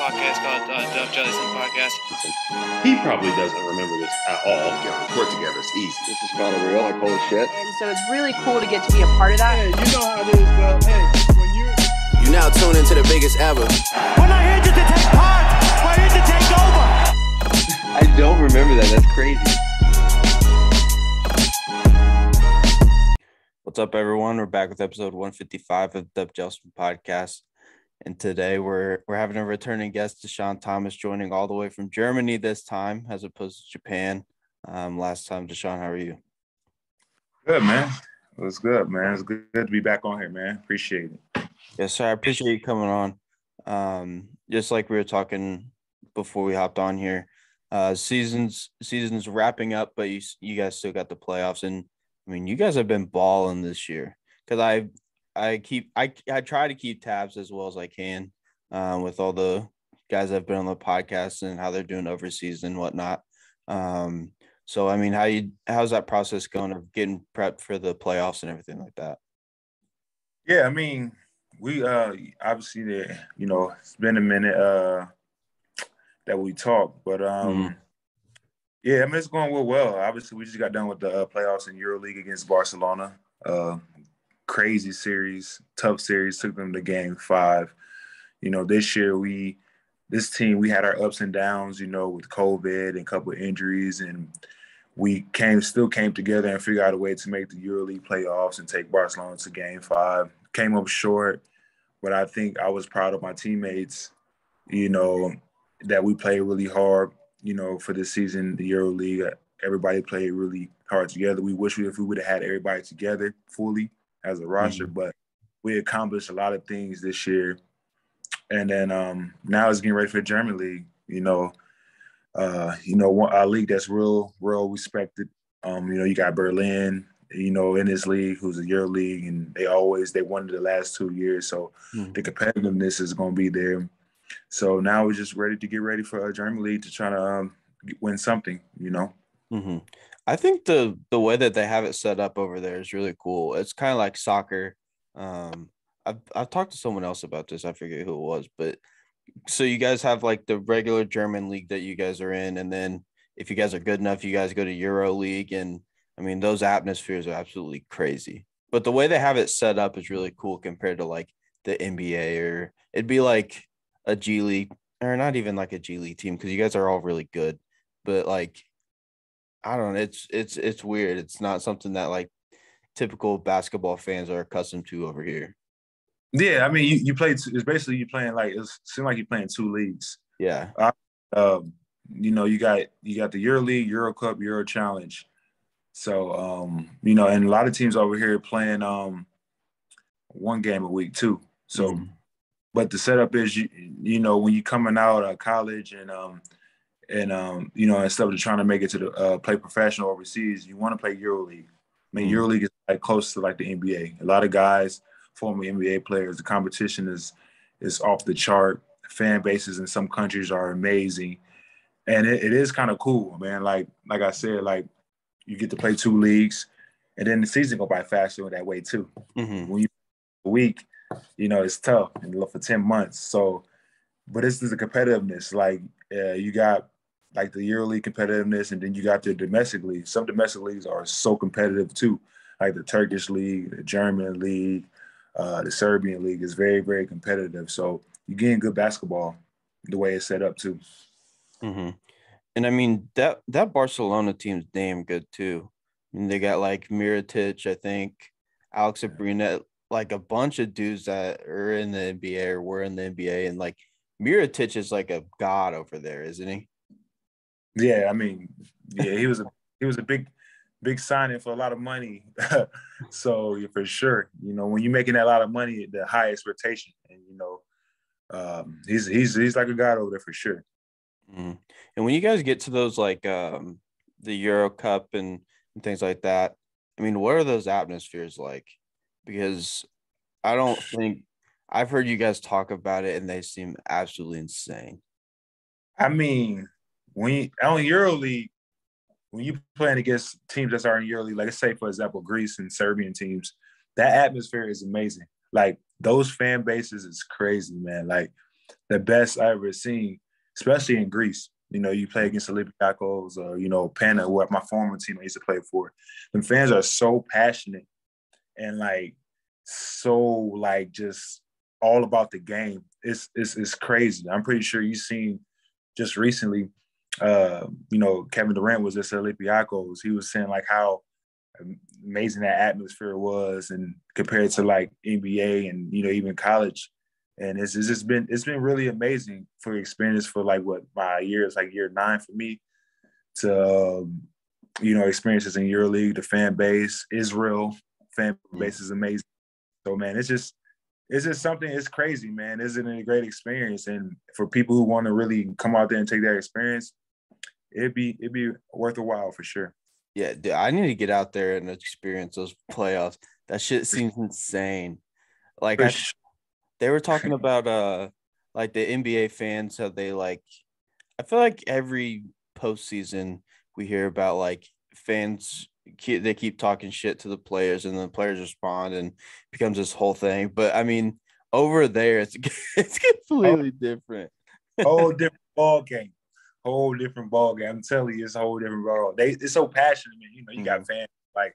podcast called Jellison Podcast. He probably doesn't remember this at all. Yeah, we work together. It's easy. This is kind of real, like holy shit. And so it's really cool to get to be a part of that. Hey, you know how it is, bro. Hey, when you now tune into the biggest ever. We're not here just to take part. We're here to take over. I don't remember that. That's crazy. What's up, everyone? We're back with episode 155 of the Jellison Podcast. And today we're having a returning guest, Deshaun Thomas, joining all the way from Germany this time, as opposed to Japan. Last time, Deshaun, how are you? Good, man. It was good, man. It's good to be back on here, man. Appreciate it. Yes, sir. I appreciate you coming on. Just like we were talking before we hopped on here, season's wrapping up, but you guys still got the playoffs. And I mean, you guys have been balling this year, because I try to keep tabs as well as I can with all the guys that have been on the podcast and how they're doing overseas and whatnot. So I mean, how's that process going of getting prepped for the playoffs and everything like that? Yeah, I mean, we obviously it's been a minute that we talked, but yeah, I mean, it's going well. Obviously, we just got done with the playoffs in EuroLeague against Barcelona. Crazy series, tough series, took them to game 5. This year we had our ups and downs, with COVID and a couple of injuries, and we still came together and figured out a way to make the EuroLeague playoffs and take Barcelona to game 5. Came up short, but I think I was proud of my teammates, that we played really hard, for this season, the EuroLeague. Everybody played really hard together. We wish if we would have had everybody together fully as a roster, but we accomplished a lot of things this year. And then now it's getting ready for the German league, a league that's real respected. You got Berlin, in this league, who's a EuroLeague, and they won it the last 2 years. So the competitiveness is going to be there. So now we're just ready to get ready for a German league to try to win something, Mm-hmm. I think the way that they have it set up over there is really cool. It's kind of like soccer. I've talked to someone else about this. I forget who it was, but so you guys have like the regular German league that you guys are in, and then if you guys are good enough, you guys go to EuroLeague, and I mean those atmospheres are absolutely crazy. But the way they have it set up is really cool compared to like the NBA, or it'd be like a G League, or not even like a G League team, because you guys are all really good, but like I don't know, it's weird. It's not something that like typical basketball fans are accustomed to over here. Yeah, I mean, you play. It's basically you playing like it seems like you're playing 2 leagues. Yeah. You got the EuroLeague, Euro Cup, Euro Challenge. So and a lot of teams over here playing 1 game a week too. So, but the setup is when you're coming out of college and instead of trying to make it to the play professional overseas, you want to play EuroLeague. I mean, EuroLeague is like close to like the NBA. A lot of guys, former NBA players, the competition is off the chart. Fan bases in some countries are amazing, and it is kind of cool, man. Like I said, like you get to play 2 leagues, and then the season go by faster that way too. When you a week, it's tough and for 10 months. So, but this is the competitiveness. Like you got like the EuroLeague competitiveness, and then you got the domestic league. Some domestic leagues are so competitive too, like the Turkish league, the German league, the Serbian league is very, very competitive. So you're getting good basketball the way it's set up too. And I mean, that Barcelona team's damn good too. I mean, they got like Mirotic, I think, Alex Abrina, like a bunch of dudes that are in the NBA or were in the NBA, and like Mirotic is like a god over there, isn't he? Yeah, I mean, yeah, he was a big signing for a lot of money. So yeah, for sure, when you're making that lot of money, the high expectation, and he's like a god over there for sure. And when you guys get to those like the Euro Cup and things like that, I mean, what are those atmospheres like? Because I don't think I've heard you guys talk about it, and they seem absolutely insane. I mean, on EuroLeague, when you're playing against teams that are in EuroLeague, like let's say, for example, Greece and Serbian teams, that atmosphere is amazing. Like those fan bases is crazy, man. Like the best I ever seen, especially in Greece. You know, you play against Olympiacos or, you know, Pana, what my former team I used to play for. The fans are so passionate and like so like just all about the game. It's crazy. I'm pretty sure you've seen just recently, you know, Kevin Durant was at Olympiacos. He was saying like how amazing that atmosphere was and compared to like NBA and, you know, even college. And it's been really amazing for the experience for like what my year is like year 9 for me to you know, experiences in EuroLeague, the fan base, Israel fan base is amazing. So man, it's just something. It's crazy, man. Isn't it a great experience? And for people who want to really come out there and take that experience, it'd be worth a while for sure. Yeah, dude, I need to get out there and experience those playoffs. That shit seems insane. Like they were talking about like the NBA fans, how they like. I feel like every postseason we hear about like fans they keep talking shit to the players and the players respond and it becomes this whole thing. But I mean, over there it's completely different. Whole different ball game. Whole different ball game. I'm telling you, it's a whole different ball. It's so passionate, man. You know, you got fans like,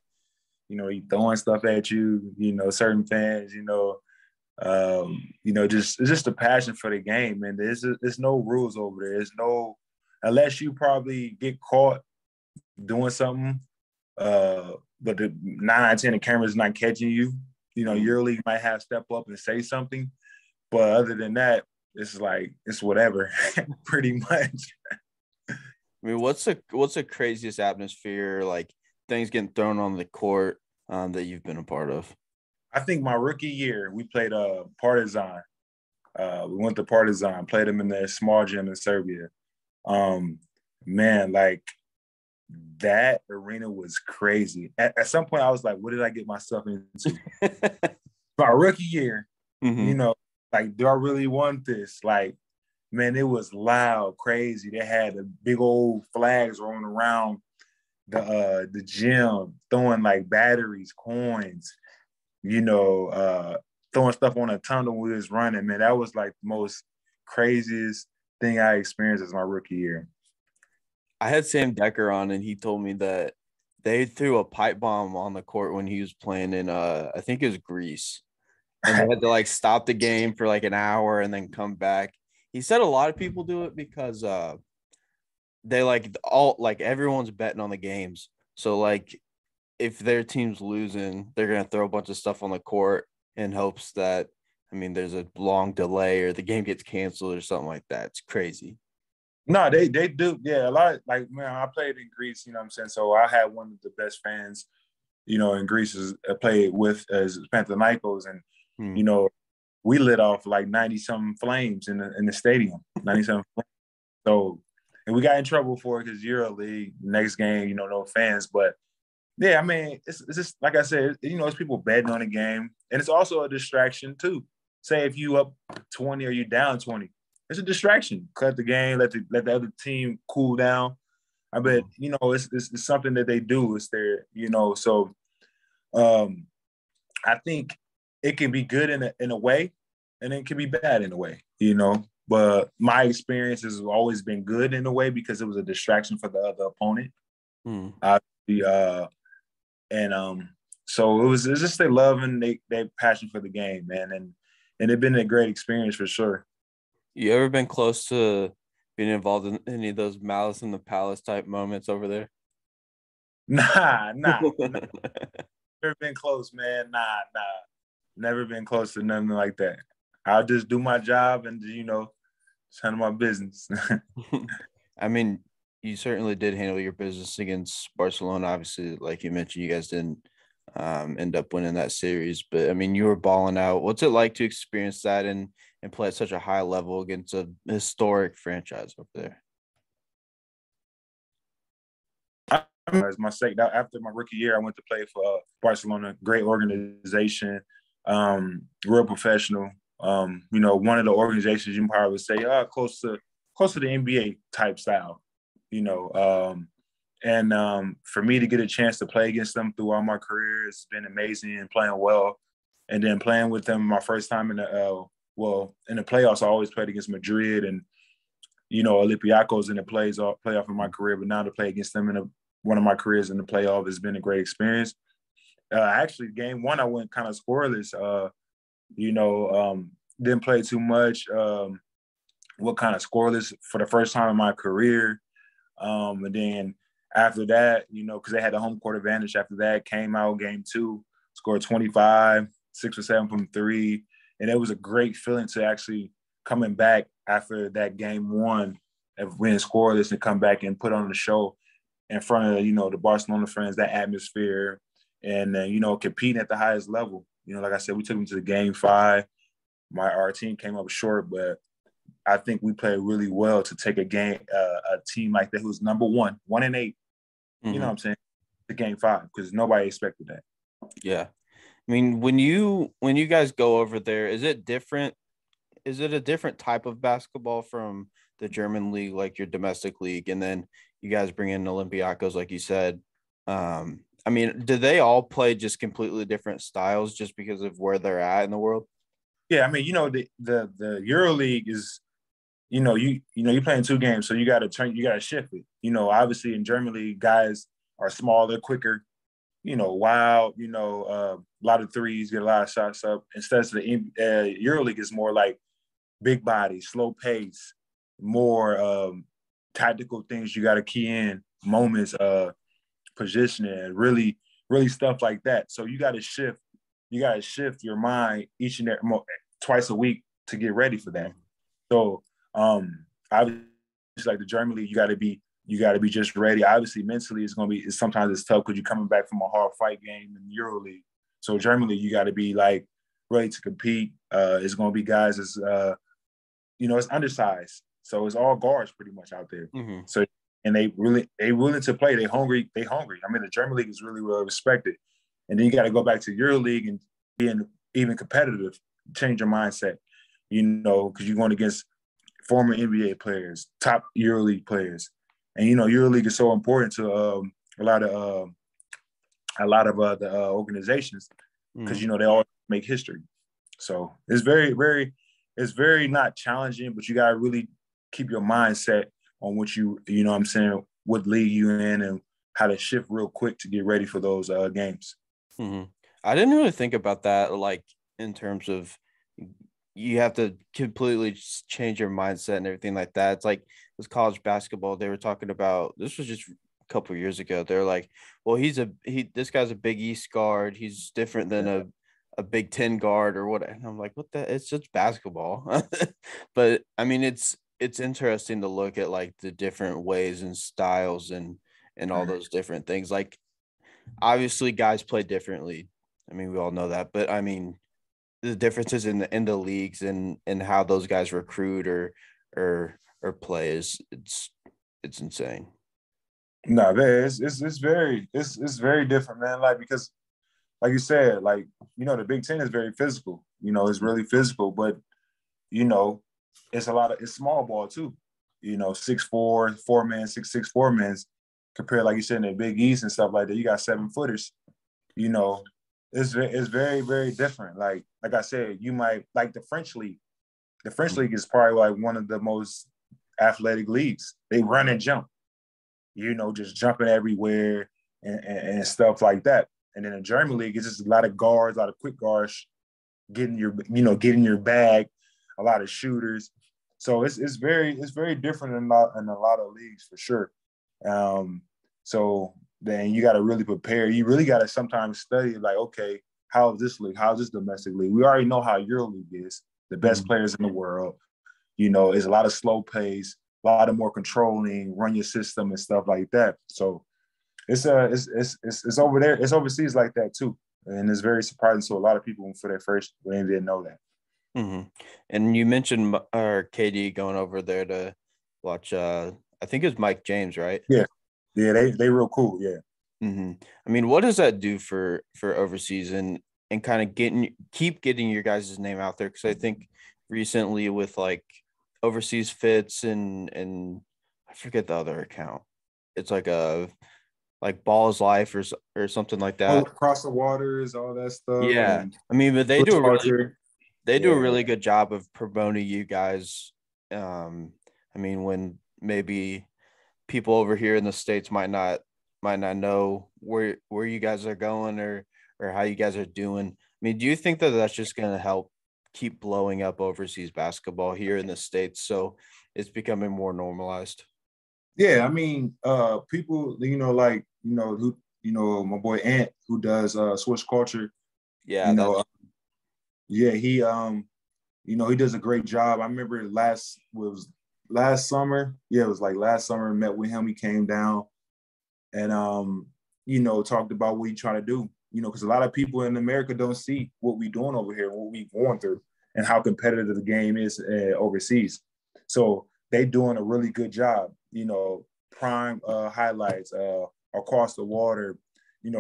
you know, throwing stuff at you. You know, certain fans. You know, just it's just the passion for the game, man. There's no rules over there. There's no, unless you probably get caught doing something. But the 9 out of 10 the camera's not catching you. You know, EuroLeague might have step up and say something, but other than that, it's like it's whatever, pretty much. I mean, what's the craziest atmosphere, like things getting thrown on the court that you've been a part of? I think my rookie year, we played Partizan. We went to Partizan, played them in their small gym in Serbia. Man, like that arena was crazy. At some point, I was like, what did I get myself into? My rookie year, you know, like, do I really want this? Like, man, it was loud, crazy. They had the big old flags rolling around the gym, throwing like batteries, coins, you know, throwing stuff on a tunnel when we was running. Man, that was like the most craziest thing I experienced as my rookie year. I had Sam Decker on, and he told me that they threw a pipe bomb on the court when he was playing in I think it was Greece. And they had to like stop the game for like an hour and then come back. He said a lot of people do it because they like everyone's betting on the games. So like if their team's losing, they're gonna throw a bunch of stuff on the court in hopes that, I mean, there's a long delay or the game gets canceled or something like that. It's crazy. No, they do. Yeah, a lot. Like, man, I played in Greece, you know what I'm saying? So I had one of the best fans, you know, in Greece I played with as Panathinaikos. And, you know, we lit off like 90-something flames in the stadium, 90-something flames. So, and we got in trouble for it because EuroLeague, next game, you know, no fans. But, yeah, I mean, it's just, like I said, you know, it's people betting on the game. And it's also a distraction, too. Say if you up 20 or you down 20. It's a distraction. Cut the game, let the other team cool down. I bet, you know, it's something that they do. It's their, you know, so I think it can be good in a way, and it can be bad in a way, you know. But my experience has always been good in a way because it was a distraction for the other opponent. So it's just their love and their passion for the game, man. And it's been a great experience for sure. You ever been close to being involved in any of those Malice in the Palace type moments over there? Nah. Never been close, man. Nah. Never been close to nothing like that. I'll just do my job and, you know, just handle my business. I mean, you certainly did handle your business against Barcelona. Obviously, like you mentioned, you guys didn't end up winning that series. But, I mean, you were balling out. What's it like to experience that and play at such a high level against a historic franchise over there? As my sake, after my rookie year, I went to play for Barcelona. Great organization, real professional. You know, one of the organizations you probably would say, close to the NBA type style. You know, for me to get a chance to play against them throughout my career, it's been amazing and playing well. And then playing with them my first time in the well, in the playoffs, I always played against Madrid and, Olympiacos in the playoff in my career, but now to play against them in one of my careers in the playoff has been a great experience. Actually, game one, I went kind of scoreless. Didn't play too much. What kind of scoreless for the first time in my career. And then after that, because they had the home court advantage after that, came out game two, scored 25, 6 or 7 from 3. And it was a great feeling to actually coming back after that game one of winning scoreless and come back and put on the show in front of, the Barcelona fans, that atmosphere, and competing at the highest level. Like I said, we took them to the game 5. Our team came up short, but I think we played really well to take a team like that who's number 1, 1-8. Mm-hmm. You know what I'm saying? The game 5, because nobody expected that. Yeah. I mean, when you guys go over there, is it different? Is it a different type of basketball from the German league, like your domestic league, and then you guys bring in Olympiacos, like you said? I mean, do they all play just completely different styles just because of where they're at in the world? Yeah, I mean, the EuroLeague is, you're playing 2 games, so you got to shift it. Obviously in German league, guys are smaller, quicker, wild, a lot of threes, get a lot of shots up. Instead of the EuroLeague is more like big body, slow pace, more tactical things you got to key in, moments, positioning, really, really stuff like that. So you got to shift your mind twice a week to get ready for that. So obviously, like the German league, you got to be just ready. Obviously, mentally, sometimes it's tough because you're coming back from a hard fight game in the EuroLeague. So German league, you got to be like ready to compete. It's going to be guys it's undersized, so it's all guards pretty much out there. Mm-hmm. So and they willing to play. They hungry. I mean, the German league is really well respected. And then you got to go back to EuroLeague and being even competitive, change your mindset, because you're going against former NBA players, top EuroLeague players. And, EuroLeague is so important to a lot of the organizations because, they all make history. So it's very, very, it's very not challenging, but you got to really keep your mindset on what league you in and how to shift real quick to get ready for those games. Mm-hmm. I didn't really think about that, like in terms of you have to completely change your mindset and everything like that. It's like with college basketball, they were talking about, this was just a couple of years ago. They're like, well, this guy's a Big East guard. He's different than a Big Ten guard or what. And I'm like, what the? It's just basketball. But I mean, it's interesting to look at like the different ways and styles and all those different things. Like, obviously, guys play differently. I mean, we all know that. But I mean, the differences in the leagues and how those guys recruit or play it's insane. No, it's very different, man. Like, because like you said, like, the Big Ten is very physical. It's really physical, but it's small ball too. 6'4", 4-man, 6'6", 4-man. Compared, like you said, in the Big East and stuff like that, you got 7-footers. It's very, very different. Like I said, you might like the French league. The French league is probably like one of the most athletic leagues. They run and jump, just jumping everywhere and stuff like that. And then the German league is just a lot of guards, a lot of quick guards, getting your bag, a lot of shooters. So it's very different in a lot of leagues for sure. So then you got to really prepare. You really got to sometimes study, like, okay, how is this league? How is this domestic league? We already know how EuroLeague is. The best players in the world. It's a lot of slow pace, a lot of more controlling, run your system and stuff like that. So it's over there. It's overseas like that too, and it's very surprising to a lot of people for their first when they didn't know that. Mm-hmm. And you mentioned KD going over there to watch. I think it was Mike James, right? Yeah, they real cool. Yeah. Mm-hmm. I mean, what does that do for overseas and kind of keep getting your guys' name out there? Because I think recently with like overseas fits and I forget the other account. It's like Ball's Life or something like that. Across the waters, all that stuff. Yeah, I mean, but they do they do a Yeah. really good job of promoting you guys. I mean, when maybe people over here in the States might not know where you guys are going or how you guys are doing. I mean, do you think that that's just going to help keep blowing up overseas basketball here in the States so it's becoming more normalized? Yeah, I mean, people, like, who, my boy Ant, who does Swiss Culture, Yeah, yeah, he he does a great job. I remember last summer. Yeah, it was like last summer. Met with him. He came down and talked about what he trying to do. Because a lot of people in America don't see what we doing over here, what we going through, and how competitive the game is overseas. So they doing a really good job. Prime highlights across the water.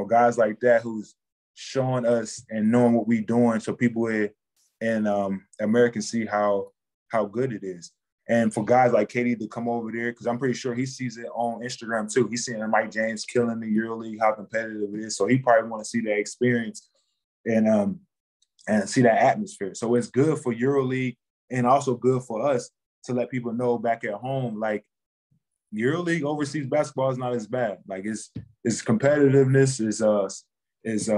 Guys like that who's showing us and knowing what we doing, so people in America see how good it is. And for guys like Katie to come over there, because I'm pretty sure he sees it on Instagram too. He's seeing Mike James killing the EuroLeague, how competitive it is. So he probably want to see that experience and see that atmosphere. So it's good for EuroLeague and also good for us to let people know back at home, like EuroLeague overseas basketball is not as bad. Like it's competitiveness is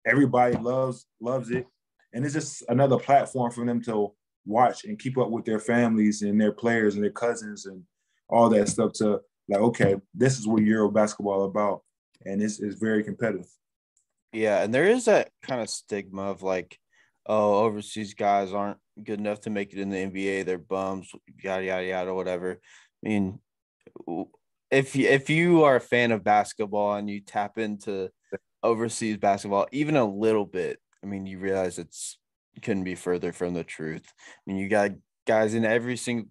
everybody loves it, and it's just another platform for them to watch and keep up with their families and their players and their cousins and all that stuff to like, okay, this is what Euro basketball about. And it's very competitive. Yeah. And there is that kind of stigma of like, oh, overseas guys aren't good enough to make it in the NBA. They're bums, yada, yada, yada, whatever. I mean, if you are a fan of basketball and you tap into overseas basketball, even a little bit, I mean, you realize couldn't be further from the truth. I mean, you got guys in every single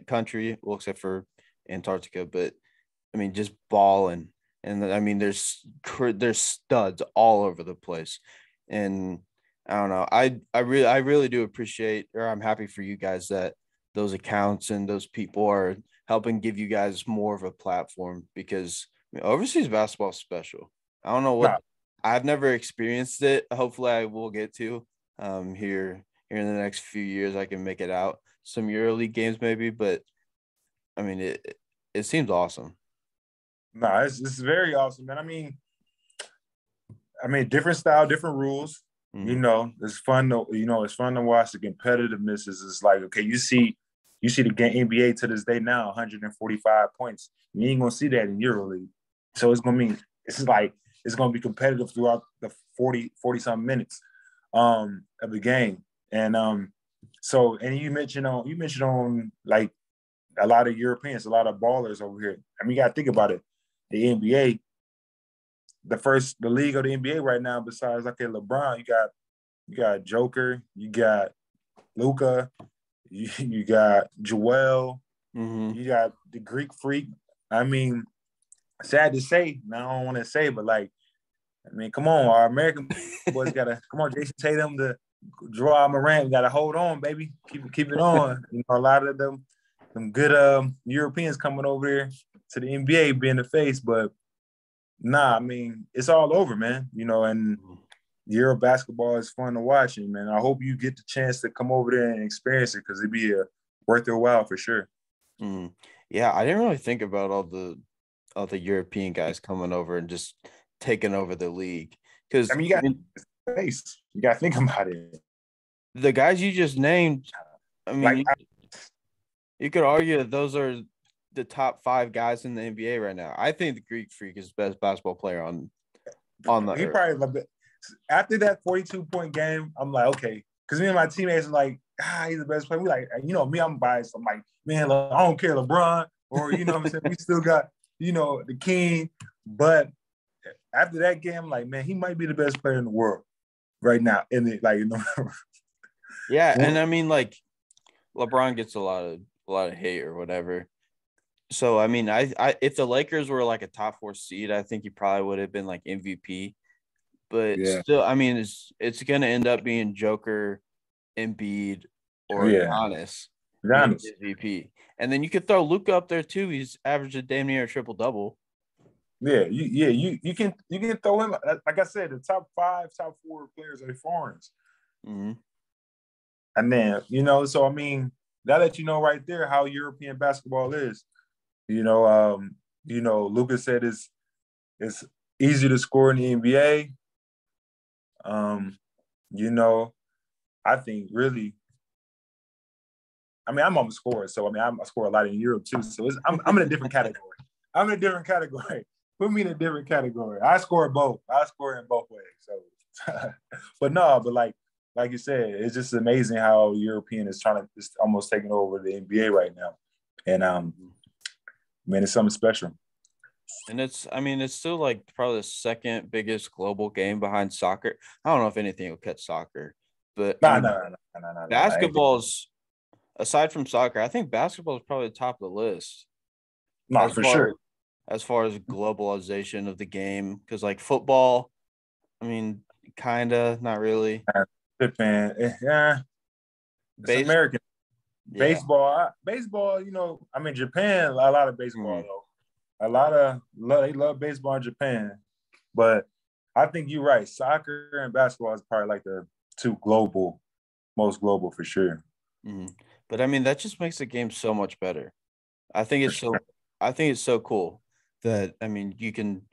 country, well, except for Antarctica, but I mean, just balling. And I mean, there's studs all over the place. And I don't know. I really do appreciate, or I'm happy for you guys that those accounts and those people are helping give you guys more of a platform, because I mean, overseas basketball is special. I don't know what I've never experienced it. Hopefully I will get to here in the next few years. I can make it out some EuroLeague games maybe, but I mean, it seems awesome. No, it's very awesome, man. I memean, different style, different rules. Mm-hmm. It's fun to it's fun to watch. The competitiveness is like, okay, you see the game NBA to this day now, 145 points. You ain't gonna see that in EuroLeague. So it's gonna mean it's gonna be competitive throughout the 40 something minutes of the game. And so you mentioned on like a lot of Europeans, a lot of ballers over here. I mean, you gotta think about it. The NBA, the league of the NBA right now, besides okay, LeBron, you got Joker, you got Luka, you got Joel, you got the Greek Freak. I mean, sad to say, I don't want to say, but like, I mean, come on, our American boys gotta come on, Jason Tatum, the Joel Morant, gotta hold on, baby, keep it on. A lot of them good Europeans coming over here to the NBA being the face, but nah, I mean, it's all over, man. And Euro basketball is fun to watch, and man, I hope you get the chance to come over there and experience it, because it'd be worth your while for sure. Yeah, I didn't really think about all the European guys coming over and just taking over the league, because I mean, you got to think about it. The guys you just named, I mean, you could argue that those are the top 5 guys in the NBA right now. I think the Greek Freak is the best basketball player on the he earth. Probably after that 42-point game, I'm like, okay, because me and my teammates are like, he's the best player. We like, me, I'm biased. I'm like, man, I don't care LeBron, or what I'm saying, we still got the king. But after that game, I'm like, man, he might be the best player in the world right now. Yeah, and I mean, like, LeBron gets a lot of hate or whatever. So I mean, I if the Lakers were like a top 4 seed, I think he probably would have been like MVP. But still, I mean, it's gonna end up being Joker, Embiid, or Giannis MVP. And then you could throw Luka up there too. He's averaged a damn near a triple-double. Yeah, you can throw him. Like I said, the top 5, top 4 players are foreigners. And then, so I mean, that let you know right there how European basketball is. Lucas said it's easy to score in the NBA. I think really, I mean, I'm a scorer, so I mean, I score a lot in Europe too. So I'm in a different category. I'm in a different category. Put me in a different category. I score both. I score in both ways. So, but like you said, it's just amazing how European is it's almost taking over the NBA right now, and man, it's something special. And it's still like probably the second biggest global game behind soccer. I don't know if anything will catch soccer, but No. basketball's aside from soccer. I think basketball is probably the top of the list. No, for sure. As far as globalization of the game, because like football, I mean, kinda, not really. Yeah, it's American. Yeah. Baseball. I mean, Japan, a lot of baseball though. They love baseball in Japan, but I think you're right. Soccer and basketball is probably like the two most global for sure. Mm-hmm. But I mean, that just makes the game so much better. I think it's so cool that, I mean, you can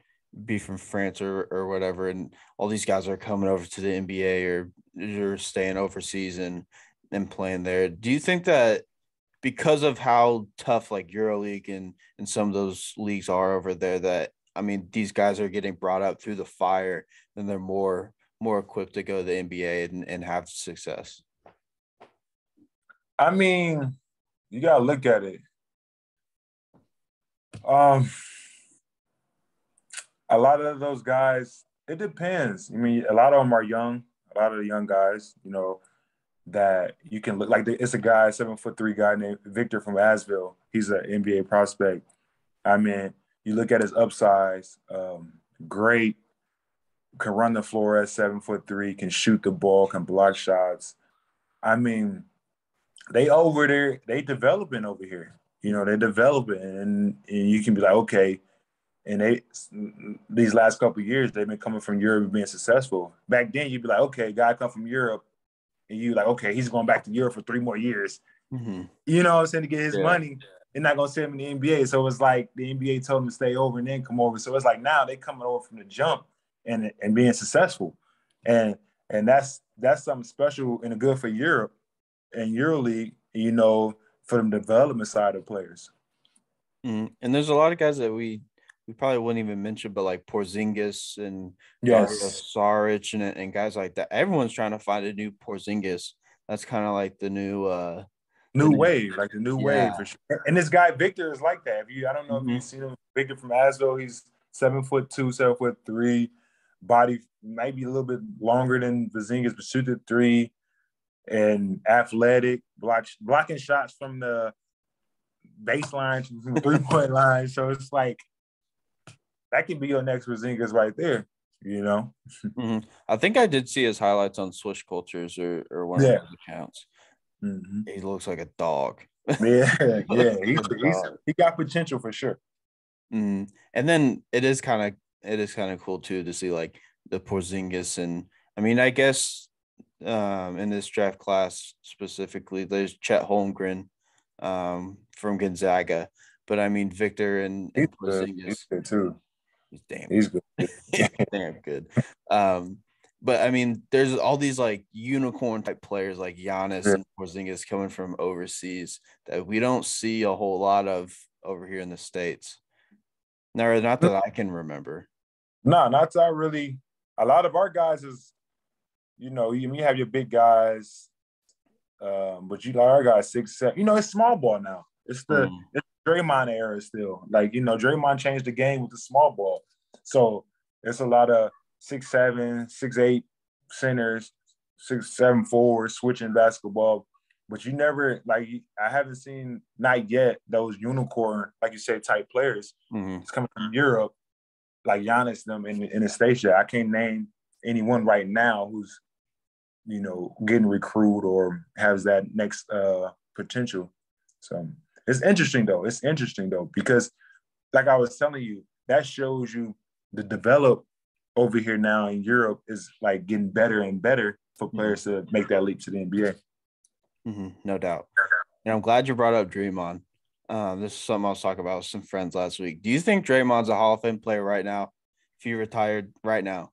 be from France or whatever, and all these guys are coming over to the NBA or you're staying overseas and playing there. Do you think that because of how tough like EuroLeague and some of those leagues are over there, that, I mean, these guys are getting brought up through the fire and they're more equipped to go to the NBA and have success? I mean, you gotta look at it. A lot of those guys, it depends. I mean, a lot of them are young. A lot of the young guys, that you can look like. It's a guy, 7'3" guy named Victor from Asheville. He's an NBA prospect. I mean, you look at his upsize, great, can run the floor at 7'3", can shoot the ball, can block shots. I mean, they over there, they developing over here. They developing, and you can be like, okay. And these last couple of years, they've been coming from Europe and being successful. Back then, you'd be like, okay, guy come from Europe, and you like, okay, he's going back to Europe for 3 more years. Mm-hmm. You know what I'm saying, to get his money. They're not going to send him in the NBA. So it's like the NBA told him to stay over and then come over. So it's like now they coming over from the jump and being successful. And that's something special and good for Europe and EuroLeague, for the development side of players. Mm-hmm. And there's a lot of guys that we probably wouldn't even mention, but like Porzingis and Saric and guys like that. Everyone's trying to find a new Porzingis. That's kind of like the new wave, like the new wave for sure. And this guy Victor is like that. I don't know if you've seen him. Victor from Asheville, he's 7'2", 7'3", body maybe a little bit longer than Porzingis, but shoot the three, and athletic, blocking shots from the baseline, from the 3-point line. So it's like, that can be your next Porzingis right there, Mm-hmm. I think I did see his highlights on Swish Cultures or one of those accounts. Mm-hmm. He looks like a dog. Yeah. He got potential for sure. Mm-hmm. And then it is kind of cool too to see like the Porzingis, and I mean, I guess in this draft class specifically, there's Chet Holmgren from Gonzaga, but I mean Victor and Porzingis. He's good too. He's good. He's damn good. But I mean, there's all these like unicorn type players like Giannis and Porzingis coming from overseas that we don't see a whole lot of over here in the States. No, not that I can remember. No, not that really. A lot of our guys is, you have your big guys, but our guys 6'7". It's small ball now. It's the Draymond era still. Like, Draymond changed the game with the small ball. So it's a lot of 6'7", 6'8" centers, 6'7" forwards switching basketball. But you never, like, I haven't seen, not yet, those unicorn, like you say, type players. It's coming from Europe, like Giannis them in the States. I can't name anyone right now who's, getting recruited or has that next potential. So it's interesting though, because like I was telling you, that shows you the develop over here now in Europe is like getting better and better for players to make that leap to the NBA. No doubt. And I'm glad you brought up Draymond. This is something I was talking about with some friends last week. Do you think Draymond's a Hall of Fame player right now? If he retired right now?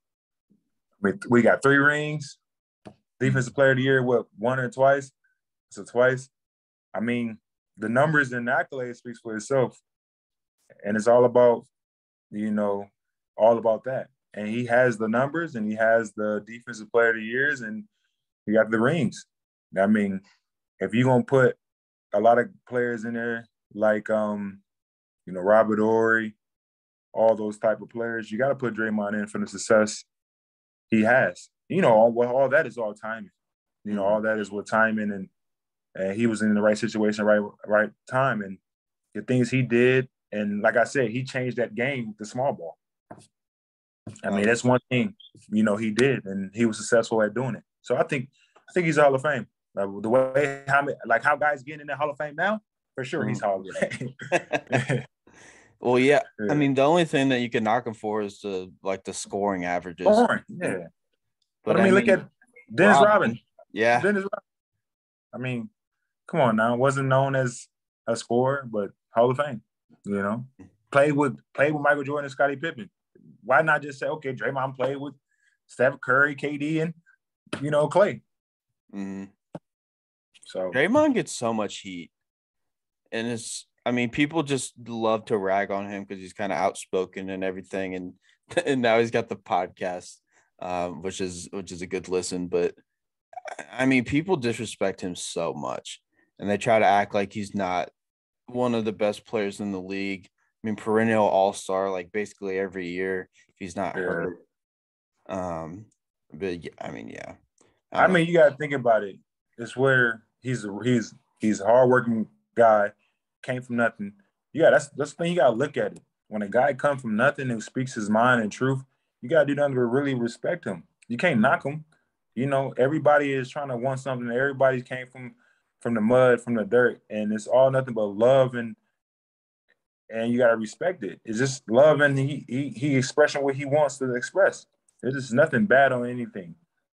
We got 3 rings. Defensive Player of the Year, one or twice? So twice. I mean, the numbers and the accolades speaks for itself. And it's all about, all about that. And he has the numbers and he has the Defensive Player of the Years and he got the rings. I mean, if you're going to put a lot of players in there like, Robert Ory, all those type of players, you got to put Draymond in for the success he has. All that is all timing. All that is with timing and he was in the right situation, right time. And the things he did, and like I said, he changed that game with the small ball. I mean, that's one thing, he did, and he was successful at doing it. So I think he's Hall of Fame. The way how guys get in the Hall of Fame now, for sure he's Hall of Fame. Well, yeah. I mean, the only thing that you can knock him for is the scoring averages. Yeah. But I mean, look at Dennis Rodman. Yeah. Dennis Rodman. I mean, come on now. Wasn't known as a scorer, but Hall of Fame. Played with Michael Jordan and Scottie Pippen. Why not just say, okay, Draymond played with Steph Curry, KD, and Clay. Mm-hmm. So Draymond gets so much heat, and people just love to rag on him because he's kind of outspoken and everything, and now he's got the podcast, which is a good listen. But I mean, people disrespect him so much, and they try to act like he's not one of the best players in the league. I mean, perennial all-star, like basically every year if he's not hurt. But I mean, yeah. I mean, you got to think about it. It's where he's a hardworking guy, came from nothing. Yeah, that's the thing. You got to look at it. When a guy comes from nothing and speaks his mind and truth, you got to do nothing but really respect him. You can't knock him. Everybody is trying to want something. Everybody came from the mud, from the dirt, and it's all nothing but love and you got to respect it. It's just love, and he expressing what he wants to express. There's just nothing bad on anything.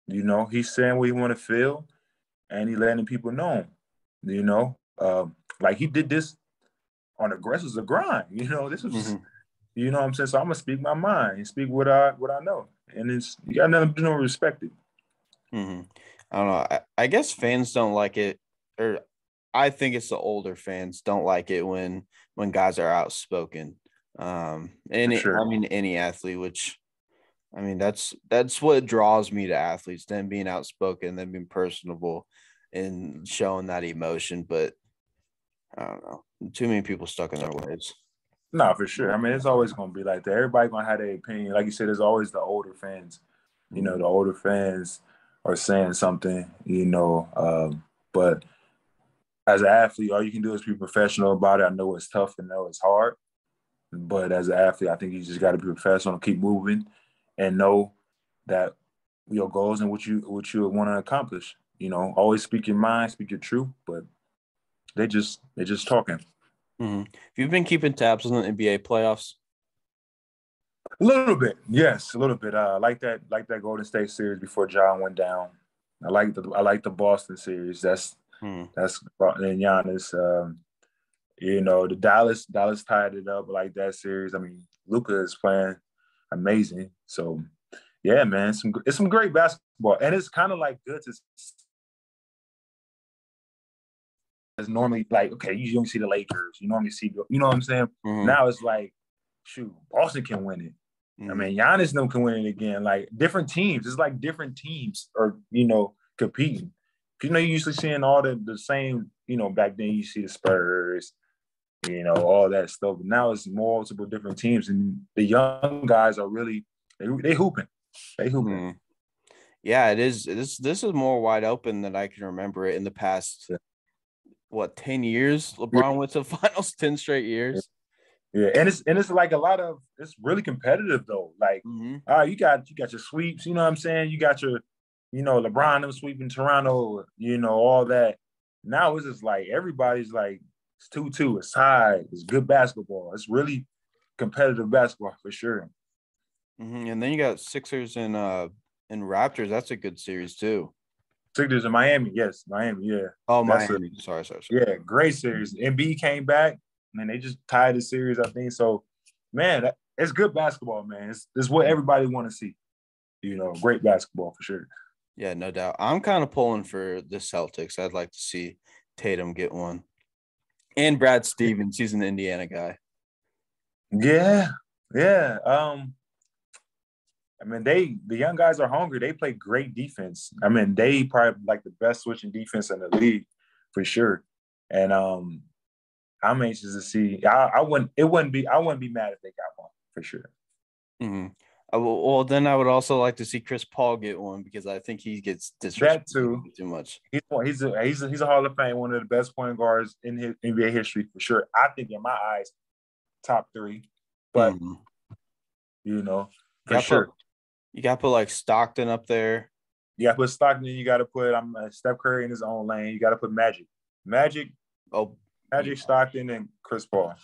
He's saying what he want to feel, and he letting people know. Like he did this on aggressive grind. This was, what I'm saying. So I'm gonna speak my mind and speak what I know, and you got nothing to do, respect it. Mm-hmm. I don't know. I guess fans don't like it, or I think it's the older fans don't like it when guys are outspoken. Sure. I mean, any athlete, which, I mean, that's what draws me to athletes, them being outspoken, them being personable and showing that emotion. But I don't know. Too many people stuck in their ways. No, for sure. I mean, it's always going to be like that. Everybody's going to have their opinion. Like you said, there's always the older fans. The older fans are saying something, but as an athlete, all you can do is be professional about it. I know it's tough and know it's hard, but as an athlete, I think you just got to be professional, keep moving, and know that your goals and what you want to accomplish. Always speak your mind, speak your truth, but they just talking. Mm-hmm. Have you been keeping tabs on the NBA playoffs? A little bit, yes, a little bit. Like that Golden State series before John went down. I like the Boston series. That's and Giannis. The Dallas tied it up like that series. I mean, Luka is playing amazing. So, yeah, man, it's some great basketball, and it's kind of like good to. It's normally like, okay, you don't see the Lakers. You normally see, what I'm saying? Mm-hmm. Now it's like, shoot, Boston can win it. I mean, Giannis can win it again. Like different teams. It's like different teams are, competing. You usually seeing all the same, back then you see the Spurs, all that stuff. But now it's multiple different teams. And the young guys are really, they hooping. They hooping. Mm-hmm. Yeah, it is. This is more wide open than I can remember it in the past, 10 years? LeBron went to the finals 10 straight years. Yeah, and it's like it's really competitive though. Like, you got your sweeps, you know what I'm saying? You got your, LeBron them sweeping Toronto, all that. Now it's just like everybody's like it's 2-2, it's tied, it's good basketball. It's really competitive basketball for sure. And then you got Sixers and Raptors. That's a good series too. Sixers in Miami. Yes, Miami. Yeah. Oh, That's Miami. Sorry. Yeah, great series. Embiid came back, and they just tied the series, I think. So, man, it's good basketball, man. It's what everybody want to see. Great basketball for sure. Yeah, no doubt. I'm kind of pulling for the Celtics. I'd like to see Tatum get one. And Brad Stevens, he's an Indiana guy. Yeah. I mean, the young guys are hungry. They play great defense. I mean, they probably like the best switching defense in the league for sure. And I'm anxious to see. I wouldn't be mad if they got one for sure. Mm-hmm. Well, then I would also like to see Chris Paul get one because I think he gets disrespected too much. He's a Hall of Fame, one of the best point guards in his NBA history for sure. I think in my eyes, top 3. But for sure. You got to put like Stockton up there. You got to put Stockton. You got to put Steph Curry in his own lane. You got to put Magic, Stockton, and Chris Paul.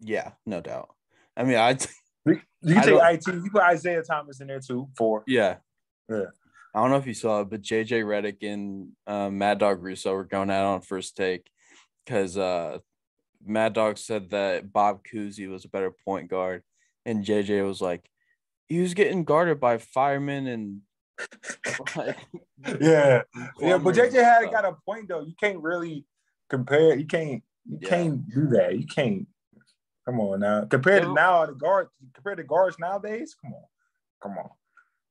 Yeah, no doubt. I mean, you can take IT. You put Isaiah Thomas in there too. 4. Yeah. I don't know if you saw it, but JJ Redick and Mad Dog Russo were going out on First Take because Mad Dog said that Bob Cousy was a better point guard, and JJ was like, he was getting guarded by firemen and yeah. But JJ got a point though. You can't really compare. You can't do that. You can't. Come on now. Compared to guards nowadays. Come on.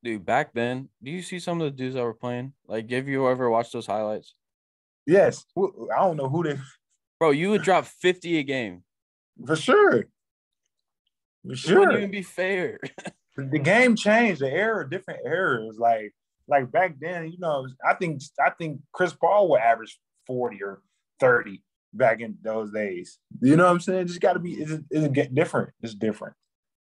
Dude, back then, do you see some of the dudes that were playing? Like, have you ever watched those highlights? Yes. I don't know who they. Bro, you would drop 50 a game. For sure. It wouldn't even be fair. The game changed. Different eras. Like back then, I think Chris Paul would average 40 or 30 back in those days. You know what I'm saying? Just got to be. It's different. It's different.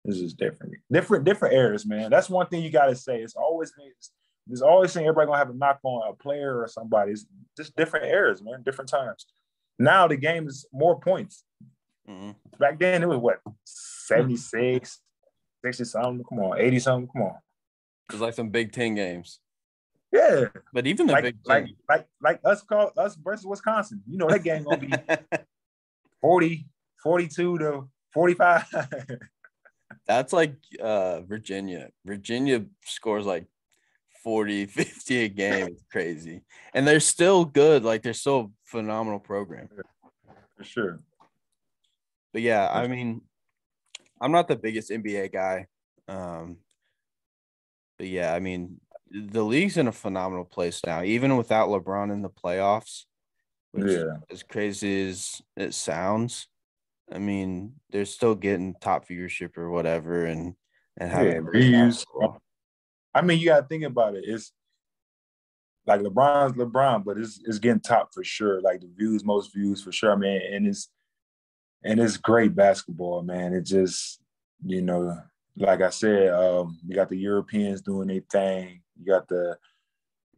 It's just different. Different eras, man. That's one thing you got to say. There's always saying everybody gonna have a knock on a player or somebody. It's just different eras, man. Different times. Now the game is more points. Mm-hmm. Back then it was what 76. 60-something, come on, 80-something, come on. It was like some Big Ten games. Yeah. But even the Big Ten. Like us versus Wisconsin. That game going to be 40, 42 to 45. That's like Virginia. Virginia scores like 40, 50 a game. It's crazy. And they're still good. Like, they're still a phenomenal program. For sure. But, yeah, I mean – I'm not the biggest NBA guy. But yeah, I mean, the league's in a phenomenal place now, even without LeBron in the playoffs, which as crazy as it sounds. I mean, they're still getting top viewership or whatever and having views. I mean, you got to think about it. It's like LeBron's LeBron, but it's getting top for sure. Like most views for sure. I mean, and it's great basketball, man. It just, like I said, you got the Europeans doing their thing. You got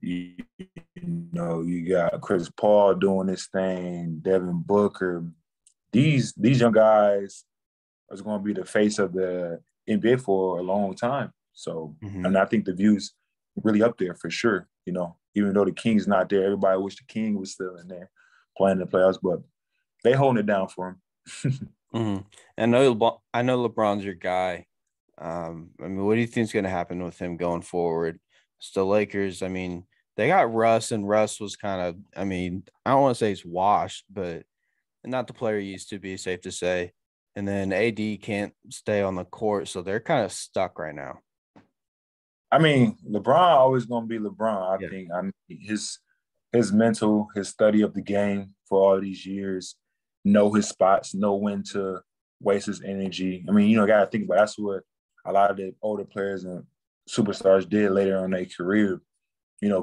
you got Chris Paul doing his thing, Devin Booker. These young guys are going to be the face of the NBA for a long time. So, and I think the views really up there for sure. Even though the King's not there, everybody wish the King was still in there playing the playoffs, but they holding it down for him. I know LeBron's your guy. I mean, what do you think is going to happen with him going forward? It's the Lakers. I mean, they got Russ, and Russ was kind of, I mean, I don't want to say he's washed, but not the player he used to be, safe to say. And then AD can't stay on the court, so they're kind of stuck right now. I mean, LeBron always going to be LeBron. I think. I mean, his mental, his study of the game for all these years, know his spots, know when to waste his energy. I mean, got to think about that's what a lot of the older players and superstars did later on in their career.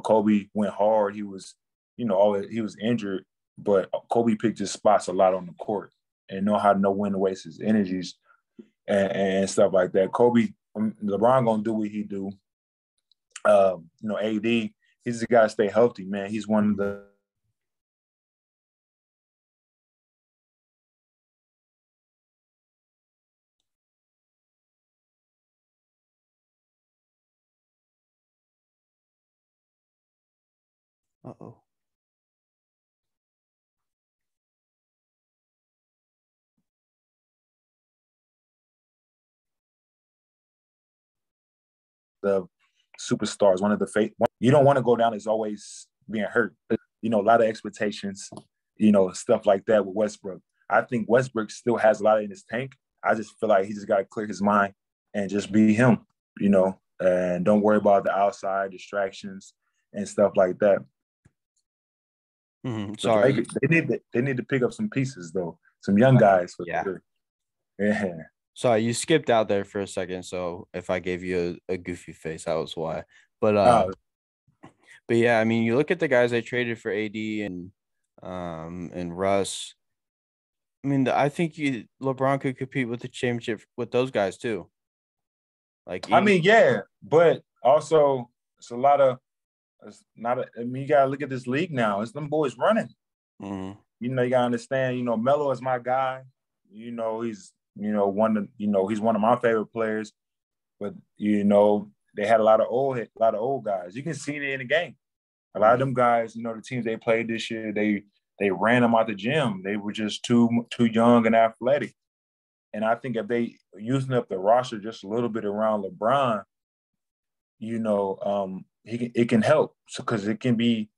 Kobe went hard. He was, he was injured, but Kobe picked his spots a lot on the court and know when to waste his energies and stuff like that. LeBron gonna do what he do. AD, he's just got to stay healthy, man. He's one of the Uh-oh. The superstars, one of the you don't want to go down as always being hurt. A lot of expectations, stuff like that with Westbrook. I think Westbrook still has a lot in his tank. I just feel like he just got to clear his mind and just be him, and don't worry about the outside distractions and stuff like that. Sorry. They need to pick up some pieces, though. Some young guys for sure. Yeah. Sorry, you skipped out there for a second, so if I gave you a goofy face, that was why. But yeah, I mean, you look at the guys they traded for AD and Russ. I mean, I think LeBron could compete with the championship with those guys too. But also it's a lot of you gotta look at this league now. It's them boys running. Mm-hmm. You gotta understand. Melo is my guy. He's he's one of my favorite players. But they had a lot of old guys. You can see it in the game. A lot of them guys, the teams they played this year, they ran them out the gym. They were just too young and athletic. And I think if they using up the roster just a little bit around LeBron, it can help. So because it can be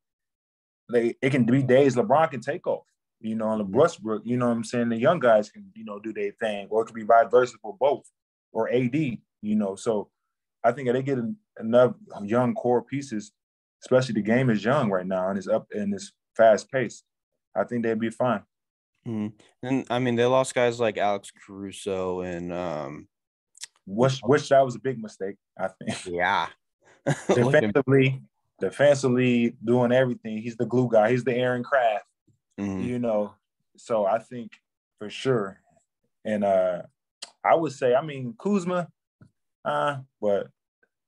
days LeBron can take off. On Westbrook, you know what I'm saying? The young guys can, do their thing, or it could be vice versa for both, or AD, So I think if they get enough young core pieces, especially the game is young right now and it's up in this fast pace, I think they'd be fine. Mm-hmm. And I mean, they lost guys like Alex Caruso and which that was a big mistake, I think. Yeah. defensively doing everything. He's the glue guy. He's the Aaron Craft. Mm-hmm. So I think for sure. And I would say, Kuzma, but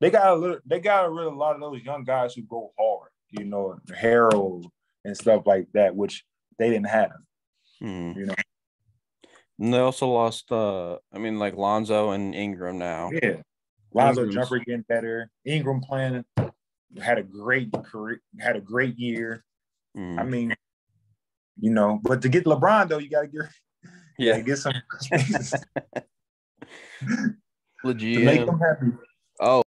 they got rid of a lot of those young guys who go hard, Harold and stuff like that, which they didn't have. Mm-hmm. And they also lost like Lonzo and Ingram now. Yeah. Lonzo jumper getting better. Ingram playing had a great career, had a great year. Mm-hmm. But to get LeBron though, you gotta get some Legit. to make them happy. Oh,